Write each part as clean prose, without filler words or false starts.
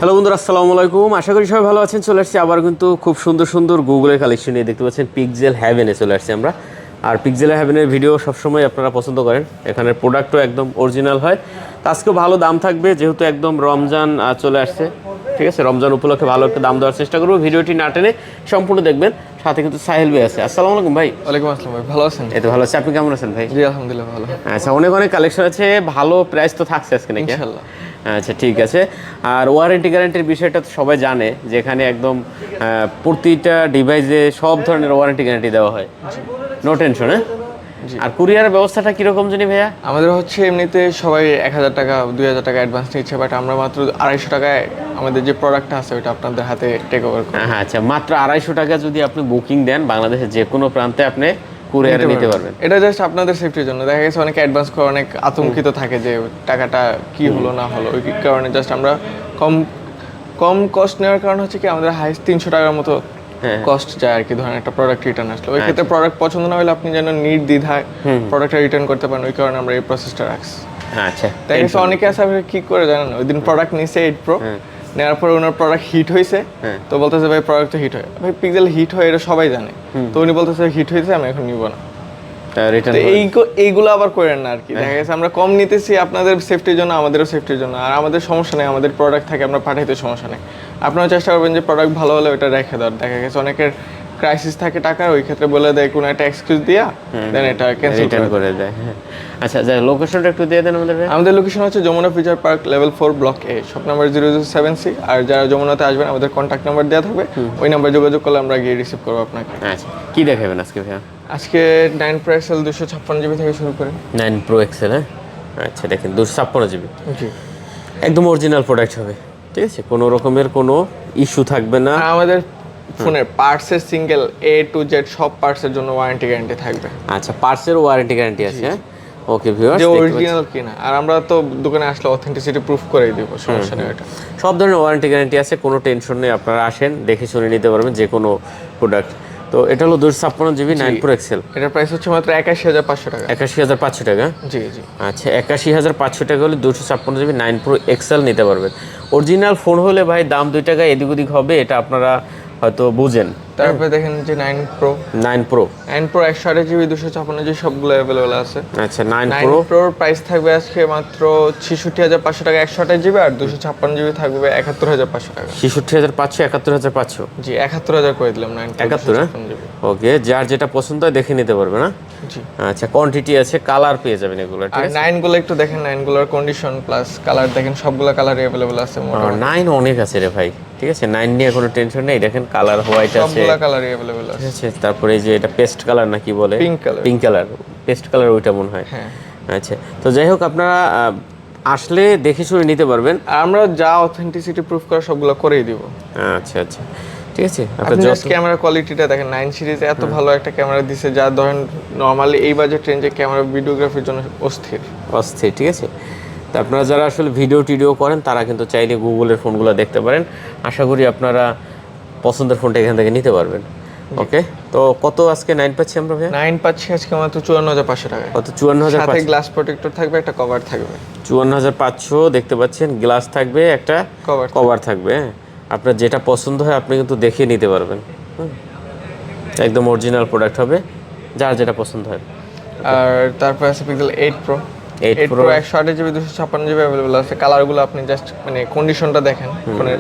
Hello বন্ধুরা, আসসালামু আলাইকুম। আশা করি সবাই ভালো আছেন। চলে আসছি আবার কিন্তু খুব সুন্দর সুন্দর গুগলের কালেকশন নিয়ে। দেখতে পাচ্ছেন পিক্সেল হ্যাভেনে চলে আসছি আমরা। আর পিক্সেল হ্যাভেনের ভিডিও সবসময় আপনারা পছন্দ করেন। এখানের প্রোডাক্টও একদম অরিজিনাল হয়। আজকেও ভালো দাম থাকবে, যেহেতু একদম রমজান চলে আসছে। ঠিক আছে, রমজান উপলক্ষে ভালো একটা দাম দেওয়ার চেষ্টা করবো। ভিডিওটি না টেনে সম্পূর্ণ দেখবেন। সাথে কিন্তু সাহেল ভাই আছে। আসসালামু আলাইকুম ভাই। ওয়ালাইকুম আসসালাম ভাই, ভালো আছেন? এই তো ভালো আছি, আপনি কেমন আছেন ভাই? জি আলহামদুলিল্লাহ ভালো। আচ্ছা, অনেক অনেক কালেকশন আছে, ভালো প্রাইস তো থাকছে আজকে নাকি? ইনশাআল্লাহ। আচ্ছা ঠিক আছে। আর ওয়ারেন্টি গ্যারান্টির বিষয়টা তো সবাই জানে, যে এখানে একদম প্রতিটা ডিভাইসে সব ধরনের ওয়ারেন্টি গ্যারান্টি দেওয়া হয়। No tension. হ্যাঁ, আর কুরিয়ারের ব্যবস্থাটা কীরকম জানি ভাইয়া? আমাদের হচ্ছে এমনিতে সবাই 1000 টাকা 2000 টাকা অ্যাডভান্স নিচ্ছে, বাট আমরা মাত্র 250 টাকায় আমাদের যে প্রোডাক্টটা আছে ওটা আপনাদের হাতে টেক ওভার করি। হ্যাঁ আচ্ছা, মাত্র 250 টাকা যদি আপনি বুকিং দেন, বাংলাদেশের যে কোনো প্রান্তে আপনি কুরিয়ারে নিতে পারবেন। এটা জাস্ট আপনাদের সেফটির জন্য। দেখা গেছে অনেকে অ্যাডভান্স করে অনেক আতঙ্কিত থাকে যে টাকাটা কি হলো না হলো, ওই কারণে জাস্ট আমরা কম কস্ট নেওয়ার কারণ হচ্ছে কি আমাদের হাইস্ট 300 টাকার মতো কস্ট যায় আর কি। ধরেন একটা প্রোডাক্ট রিটার্ন আসলো, ওই ক্ষেত্রে প্রোডাক্ট পছন্দ না হলে আপনি যেন নির্দ্বিধায় প্রোডাক্টটা রিটার্ন করতে পারেন, ওই কারণে আমরা এই প্রসেসটা রাখছি। আচ্ছা, তাই গেছে অনেকে আছে কি করে জানেন, ওই দিন প্রোডাক্ট নিছে 8 Pro, নেওয়ার পরে ওনার প্রোডাক্ট হিট হয়েছে, তো বলতেছে ভাই প্রোডাক্ট তো হিট হয়। ভাই পিক্সেল হিট হয় এটা সবাই জানে, তো উনি বলতেছে হিট হয়েছে আমি এখন নিব না। এইগুলো আবার করেন না আর কি। দেখা গেছে আমরা কম নিতেছি আপনাদের সেফটির জন্য, আমাদেরও সেফটির জন্য। আর আমাদের সমস্যা নেই, আমাদের প্রোডাক্ট থাকে আমরা পাঠাইতে সমস্যা নেই। আপনারা চেষ্টা করবেন যে প্রোডাক্ট ভালো হলে ওটা রেখে দেওয়ার। দেখা গেছে অনেকের ক্রাইসিস থাকে টাকার, ওই ক্ষেত্রে বলে দেয় কোনো একটা এক্সকিউজ দিয়া দেন এটা ক্যান্সেল করে দেয়। হ্যাঁ আচ্ছা, যাই লোকেশনটা একটু দিয়ে দেন আমাদের। আমাদের লোকেশন হচ্ছে Jamuna future park level 4 block A, shop number 007C। আর যারা যমুনাতে আসবেন আমাদের কন্ট্যাক্ট নাম্বার দেওয়া থাকবে, ওই নাম্বার যোগাযোগ করলে আমরা গিয়ে রিসিভ করবো আপনাকে। আচ্ছা, কি দেখাবেন আজকে ভাইয়া? আজকে 9 Pro XL 256GB থেকে শুরু করে 9 Pro XL। হ্যাঁ আচ্ছা, দেখেন 256GB, জি একদম অরিজিনাল প্রোডাক্ট হবে। ঠিক আছে, কোনো রকমের কোনো ইস্যু থাকবে না। আর আমাদের ফোনের পার্টসের সিঙ্গেল A to Z সব পার্টসের জন্য ওয়ারেন্টি গ্যারান্টি থাকবে। আচ্ছা, পার্টসের ওয়ারেন্টি গ্যারান্টি আছে। হ্যাঁ ওকে ভিউয়ার্স, যে অরিজিনাল কিনা, আর আমরা তো দোকানে আসলে অথেন্টিসিটি প্রুফ করেই দিব, সমস্যা নেই। এটা সব ধরনের ওয়ারেন্টি গ্যারান্টি আছে, কোনো টেনশন নেই। আপনারা আসেন, দেখে শুনে নিতে পারবেন যে কোনো প্রোডাক্ট। তো এটা হলো 256GB 9 Pro XL। এটার প্রাইস হচ্ছে মাত্র 81500 টাকা। 81500 টাকা? জি জি। আচ্ছা, 81500 টাকা হলে 256GB 9 Pro XL নিতে পারবেন। অরিজিনাল ফোন হলে ভাই দাম 2 টাকা এদিক ওদিক হবে, এটা আপনারা হয়তো বুঝেন। তারপরে দেখেন যে 9 Pro 128GB 256GB সবগুলো অ্যাভেলেবল আছে। আচ্ছা, 9 Proর প্রাইস থাকবে আজকে মাত্র 66500 টাকা 128GB, আর 256GB থাকবে 71500 টাকা। 66500 71500? জি 71000 করে দিলাম। 71? ওকে, যার যেটা পছন্দ হয় দেখে নিতে পারবে না? জি। আচ্ছা, কোয়ান্টিটি আছে, কালার পেয়ে যাবেন এগুলো। ঠিক আর আছে, 9 গুলো একটু দেখেন, 9 গুলোর কন্ডিশন প্লাস কালার দেখেন, সবগুলো কালার अवेलेबल আছে। 9 অনেক আছে রে ভাই। ঠিক আছে, 9 নিয়ে কোনো টেনশন নেই। দেখেন কালার হোয়াইট আছে, সবগুলো কালার अवेलेबल আছে। ঠিক আছে, তারপরে এই যে এটা পেস্ট কালার নাকি বলে, পিঙ্ক কালার, পেস্ট কালার ওইটা মনে হয়। হ্যাঁ আচ্ছা, তো যাই হোক আপনারা আসলে দেখে শুনে নিতে পারবেন। আর আমরা যা অথেন্টিসিটি প্রুফ করা সবগুলো করেই দিব। আচ্ছা আচ্ছা ঠিক আছে। আপনি জাস্ট ক্যামেরা কোয়ালিটিটা দেখেন, 9 সিরিজে এত ভালো একটা ক্যামেরা দিছে, যা ধরেন নরমালি এই বাজেট রেঞ্জে ক্যামেরা ভিডিওগ্রাফির জন্য অস্থির। ঠিক আছে, তো আপনারা যারা আসলে ভিডিও টিডিও করেন তারা কিন্তু চাইলে গুগলের ফোনগুলো দেখতে পারেন। আশা করি আপনারা পছন্দের ফোনটা এখান থেকে নিতে পারবেন। ওকে, তো কত আজকে 9 পাচ্ছি আমরা ভাই? 9 পাচ্ছি আজকে মাত্র 54500 টাকা। কত? 54500। সাথে গ্লাস প্রোটেক্টর থাকবে, একটা কভার থাকবে। 54500 দেখতে পাচ্ছেন, গ্লাস থাকবে, একটা কভার থাকবে। আপনার যেটা পছন্দ হয় আপনি কিন্তু দেখে নিতে পারবেন। একদম অরিজিনাল প্রোডাক্ট হবে, যার যেটা পছন্দ হয়। আর তারপর আছে pixel 8 Pro 128GB 256GB available আছে। কালারগুলো আপনি জাস্ট মানে কন্ডিশনটা দেখেন, মানে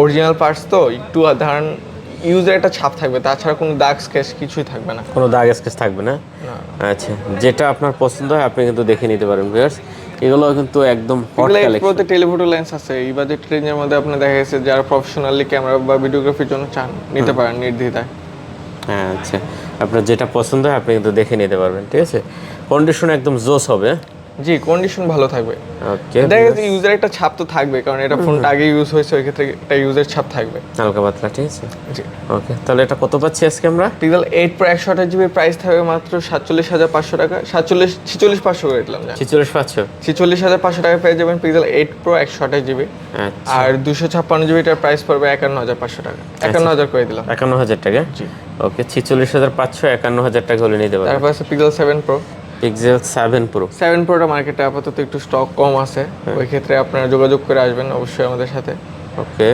অরিজিনাল পার্টস তো একটু ধরেন ইউজার একটা ছাপ থাকবে, তাছাড়া কোনো দাগ স্কেচ কিছুই থাকবে না। কোনো দাগ স্কেচ থাকবে না? আচ্ছা, যেটা আপনার পছন্দ হয় আপনি কিন্তু দেখে নিতে পারেন ভিউয়ার্স। এগুলো কিন্তু একদম হট কালেকশন। প্রোতে টেলিফোটো লেন্স আছে, এই বাজেট রেঞ্জের মধ্যে আপনি দেখা গেছে যারা প্রফেশনালি ক্যামেরা বা ভিডিওগ্রাফির জন্য চান নিতে পারেন নির্দ্বিধায়। হ্যাঁ আচ্ছা, আপনার যেটা পছন্দ হয় আপনি কিন্তু দেখে নিতে পারবেন। ঠিক আছে, কন্ডিশন একদম জোস হবে। জি, কন্ডিশন ভালো থাকবে। ওকে, দেখা গেছে ইউজার একটা ছাপ তো থাকবে, কারণ এটা ফোনটা আগে ইউজ হয়েছে, ওই ক্ষেত্রে একটা ইউজার ছাপ থাকবে হালকা পাতলা। ঠিক আছে, জি ওকে। তাহলে এটা কত পাচ্ছি আজকে আমরা? পিক্সেল 8 Pro 128GB প্রাইস থাকবে মাত্র 47500 টাকা। 46500 করে দিলাম। 46500 টাকা পেয়ে যাবেন পিক্সেল 8 Pro 128GB। আর 256GB টার প্রাইস পড়বে 51500 টাকা। 51000 করে দিলাম। 51000 টাকা? জি ওকে, 46500 51000 টাকা হলে নিতে পারবেন। তারপর আছে পিক্সেল 7 Pro। Pixel 7 Pro। 7 Proটা মার্কেটে আপাতত একটু স্টক কম আছে, ওই ক্ষেত্রে আপনারা যোগাযোগ করে আসবেন অবশ্যই আমাদের সাথে। ওকে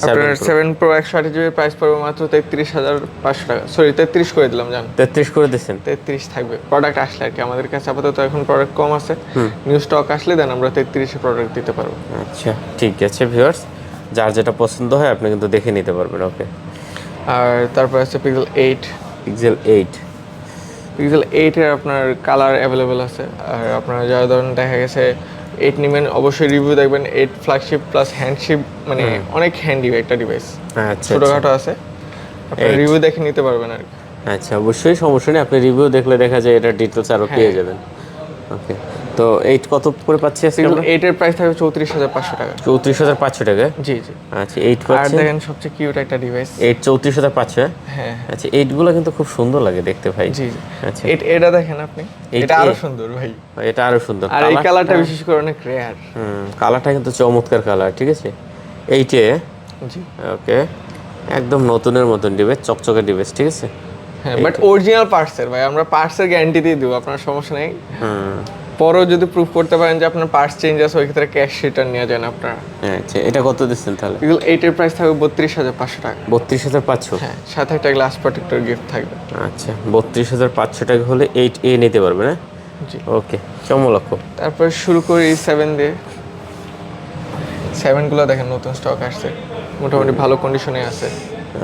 আপনার 7 প্রো 128 জিবি প্রাইস পড়বে মাত্র 33,500 টাকা, সরি 33 করে দিলাম জান, 33 করে দিচ্ছেন। 33 থাকবে প্রোডাক্ট আসলে আর কি, আমাদের কাছে আপাতত এখন প্রোডাক্ট কম আছে, নিউ স্টক আসলে দেন আমরা 33 এ প্রোডাক্ট দিতে পারবো। আচ্ছা ঠিক আছে ভিউয়ার্স, যার যেটা পছন্দ হয় আপনি কিন্তু দেখে নিতে পারবেন। ওকে, আর তারপর আছে পিক্সেল 8। পিক্সেল 8, পিক্সেল 8 এর আপনার কালার অ্যাভেলেবেল আছে। আর আপনারা যারা ধরুন দেখা গেছে 8 নেবেন, অবশ্যই রিভিউ দেখবেন। 8 ফ্ল্যাগশিপ প্লাস হ্যান্ডশিপ, মানে অনেক হ্যান্ডি একটা ডিভাইস, আচ্ছা ছোটখাটো আছে, আপনারা রিভিউ দেখে নিতে পারবেন আর কি। আচ্ছা অবশ্যই, সমস্যা নেই, আপনি রিভিউ দেখলে দেখা যায় এটার ডিটেলস আরও পেয়ে যাবেন। ওকে, তো 8 কত করে পাচ্ছি আজকে আমরা? 8 এর প্রাইস থাকবে 34,500 টাকা। 34,500 টাকা? জি জি। আচ্ছা 8 আর পাচ্ছেন, দেখেন সবচেয়ে কিউট একটা ডিভাইস। 8 34,500? হ্যাঁ আচ্ছা 8 গুলো কিন্তু খুব সুন্দর লাগে দেখতে ভাই। জি জি। আচ্ছা এটা দেখেন আপনি, এটা আরো সুন্দর ভাই, এটা আরো সুন্দর, আর এই কালারটা বিশেষ করে অনেক রেয়ার। কালারটা কিন্তু চমৎকার কালার, ঠিক আছে। 8 জি ওকে, একদম নতুনের মতন ডিভাইস, চকচকে ডিভাইস, ঠিক আছে। হ্যাঁ, বাট অরিজিনাল পার্টসের ভাই, আমরা পার্টসের গ্যারান্টি দিয়ে দেবো, আপনার সমস্যা নেই। পরেও যদি প্রুফ করতে পারেন যে আপনার পার্টস চেঞ্জ আছে, ওই ক্ষেত্রে ক্যাশ রিটার্ন নিয়ে যান আপনারা। আচ্ছা এটা কত দিচ্ছেন তাহলে? এগুলো 8 এর প্রাইস থাকবে 32,500 টাকা। 32,500? হ্যাঁ, সাথে একটা গ্লাস প্রোটেক্টর গিফট থাকবে। আচ্ছা 32,500 টাকা হলে 8A নিতে পারবে না? জি ওকে, চমলক্ষ। তারপর শুরু করি 7 দিয়ে। 7 গুলো দেখেন নতুন স্টক আসছে, মোটামুটি ভালো কন্ডিশনে আছে।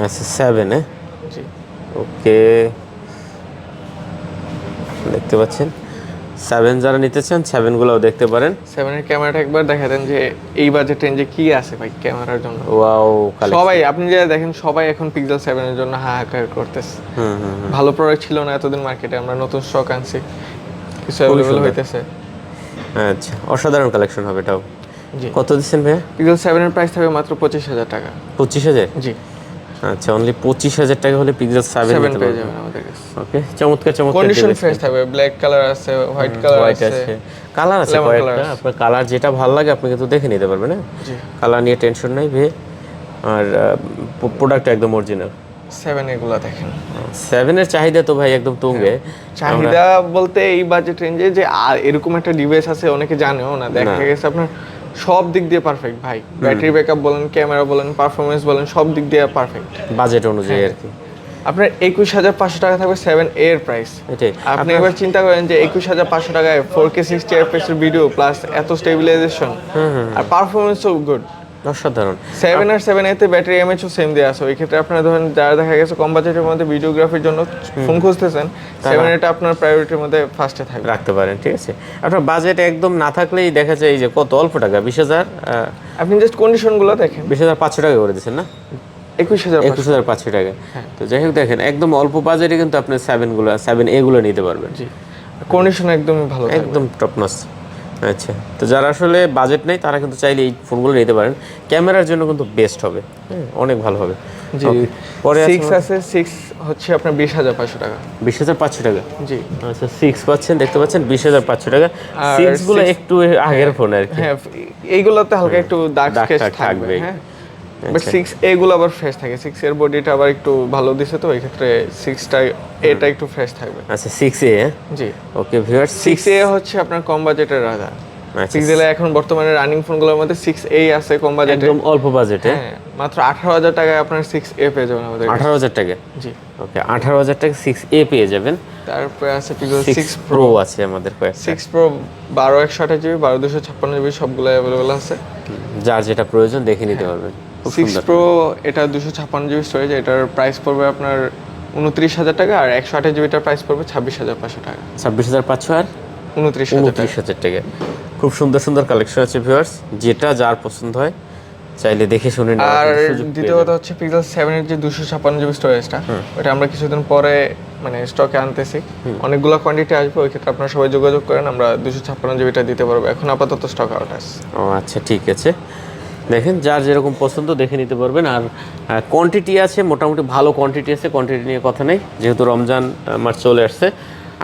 আচ্ছা 7, জি ওকে, দেখতে পাচ্ছেন 7 যারা নিতে চান 7 গুলোও দেখতে পারেন। 7 এর ক্যামেরাটা একবার দেখা দেন যে এই বাজেট রেঞ্জে কি আছে ভাই ক্যামেরার জন্য। ওয়াও, সবাই আপনি যে দেখেন সবাই এখন পিক্সেল 7 এর জন্য হাহাকার করতেছে। ভালো প্রোডাক্ট ছিল না এতদিন মার্কেটে, আমরা নতুন স্টক আনছি, কিছু অ্যাভেলেবল হইতেছে। আচ্ছা অসাধারণ কালেকশন হবে এটাও। জি কত দিচ্ছেন ভাইয়া? পিক্সেল 7 এর প্রাইস থাকবে মাত্র 25,000 টাকা। 25,000? জি আচ্ছা অনলি 25,000 টাকা হলে পিক্সেল 7 7 নিতে পেয়ে পারবেন। যাবেন আমাদের কাছে। ওকে, চমৎকার চমৎকার কন্ডিশন ফ্রেশ থাকবে, ব্ল্যাক কালার আছে, হোয়াইট কালার আছে, কালার আছে lemon কয়েকটা, color আছে। আপনার কালার যেটা ভালো লাগে আপনি কিন্তু দেখে নিতে পারবেন। হ্যাঁ জি কালার নিয়ে টেনশন নাই ভাই, আর প্রোডাক্ট একদম অরিজিনাল। 7 এগুলা দেখেন, 7 এর চাহিদা তো ভাই একদম তুঙ্গে। চাহিদা বলতে এই বাজেট রেঞ্জে যে আর এরকম একটা ডিভাইস আছে অনেকে জানেও না, দেখা গেছে আপনার সব দিক দিয়ে পারফেক্ট ভাই, ব্যাটারি ব্যাকআপ বলেন, ক্যামেরা বলেন, পারফরমেন্স বলেন, সব দিক দিয়ে পারফেক্ট বাজেট অনুযায়ী আর কি। আপনার 21,500 টাকা থাকবে 7 এর প্রাইস। এটাই আপনি এবার চিন্তা করেন যে 21,500 টাকায় 4K 60 fps এর ভিডিও প্লাস এত স্টেবিলাইজেশন আর পারফরমেন্সও গুড, অসাধারণ। 7 আর 7 এতে ব্যাটারি এমএইচও সেম দেওয়া আছে। ওই ক্ষেত্রে আপনারা ধরেন যারা দেখা গেছে কম বাজেটের মধ্যে ভিডিওগ্রাফির জন্য ফোন খুঁজতেছেন, 7 এটা আপনার প্রায়োরিটির মধ্যে ফার্স্টে থাকবে, রাখতে পারেন, ঠিক আছে। আপনার বাজেট একদম না থাকলেই দেখা যায় এই যে কত অল্প টাকা, 20,000, আপনি জাস্ট কন্ডিশনগুলো দেখেন। 20,500 টাকা করে দিচ্ছেন না? 21,500 টাকা। তো যাই হোক দেখেন একদম অল্প বাজেটে কিন্তু আপনি 7A গুলো নিতে পারবেন। জি, কন্ডিশন একদমই ভালো থাকবে, একদম টপ নচ। আচ্ছা, তো যারা আসলে বাজেট নেই তারা কিন্তু চাইলে এই ফোনগুলো নিতে পারেন, ক্যামেরার জন্য কিন্তু বেস্ট হবে, অনেক ভালো হবে। জি পরে 6 আছে, 6 হচ্ছে আপনার 20,500 টাকা। 20,500 টাকা? জি আচ্ছা 6 পাচ্ছেন, দেখতে পাচ্ছেন 20,500 টাকা। আর 6 গুলো একটু আগের ফোন আর কি। হ্যাঁ, এইগুলোতে হালকা একটু দাগ স্কেচ থাকবে, হ্যাঁ, বাট 6 এগুলো আবার ফ্রেশ থাকে। 6 এর বডিটা আবার একটু ভালো দিছে, তো এই ক্ষেত্রে 6টা এটা একটু ফ্রেশ থাকবে। আচ্ছা 6A, জি ওকে ভিউয়ার্স, 6A হচ্ছে আপনার কম বাজেটের রাজা। আচ্ছা পিক্সেলে এখন বর্তমানে রানিং ফোনগুলোর মধ্যে 6A আছে কম বাজেটে, একদম অল্প বাজেটে। হ্যাঁ, মাত্র 18,000 টাকায় আপনার 6A পেয়ে যাবেন আমাদের কাছে। 18,000 টাকা? জি ওকে, 18,000 টাকা 6A পেয়ে যাবেন। তারপরে আছে পিক্সেল 6 প্রো আছে আমাদের কয়েকটা। 6 Pro 12/128 জিবি 12/256 জিবি সবগুলো অ্যাভেলেবল আছে, যার যেটা প্রয়োজন দেখে নিতে পারবেন। খুব 6 সুন্দর। Pro এটা 256 জিবি স্টোরেজ, এটার প্রাইস পড়বে আপনার 29,000 টাকা, আর 128 জিবিটার প্রাইস পড়বে 26,500 টাকা। 26,500 আর 29,000 টাকা। 29,000 টাকা। খুব সুন্দর সুন্দর কালেকশন আছে ভিউয়ার্স, যেটা যার পছন্দ হয় চাইলে দেখে শুনে আর নেওয়ার সুযোগ পেয়ে দ্বিতীয় কথা হচ্ছে পিক্সেল 7 এর যে 256 জিবি স্টোরেজটা, ওটা আমরা কিছুদিন পরে মানে স্টকে আনতেছি, অনেকগুলো কোয়ান্টিটি আসবে, ওই ক্ষেত্রে আপনারা সবাই যোগাযোগ করেন, আমরা 256 জিবিটা দিতে পারবো, এখন আপাতত স্টক আউট আছে। ও আচ্ছা ঠিক আছে, দেখেন যার যেরকম পছন্দ দেখে নিতে পারবেন। আর কোয়ান্টিটি আছে, মোটামুটি ভালো কোয়ান্টিটি আছে, কোয়ান্টিটি নিয়ে কথা নেই, যেহেতু রমজান মাস চলে আসছে।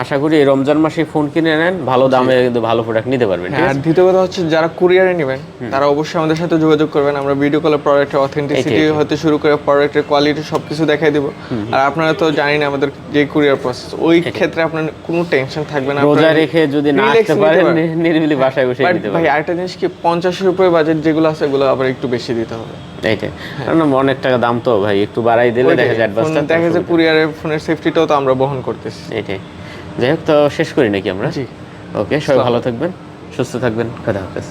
আশা করি এই রমজান মাসে ফোন কিনে নেন, ভালো দামে কিন্তু ভালো প্রোডাক্ট নিতে পারবেন। ঠিক আর আছে? দ্বিতীয় কথা হচ্ছে যারা কুরিয়ারে নেবেন তারা অবশ্যই আমাদের সাথে যোগাযোগ করবেন। আমরা ভিডিও কলে প্রোডাক্টের অথেন্টিসিটি হতে শুরু করে প্রোডাক্টের কোয়ালিটি সবকিছু দেখাই দেব। আর আপনারা তো জানেন না আমাদের যে কুরিয়ার প্রসেস, ওই ক্ষেত্রে আপনার কোনো টেনশন থাকবে না। রোজা রেখে যদি না আসতে পারেন নিরিবিলি বাসায় বসে নিতে পারবেন। ভাই আরেকটা জিনিস কি, 50-এর উপরে বাজেট যেগুলো আছে এগুলো আবার একটু বেশি দিতে হবে। এইটাই, কারণ অনেক টাকা দাম তো ভাই, একটু বাড়াই দিলে দেখা যায় অ্যাডভান্সটা। দেখা যায় কুরিয়ারের ফোনের সেফটিটাও তো আমরা বহন করতেছি। এইটাই। যাই হোক, তো শেষ করি নাকি আমরা? জি। ওকে, সবাই ভালো থাকবেন, সুস্থ থাকবেন, খোদা হাফেজ।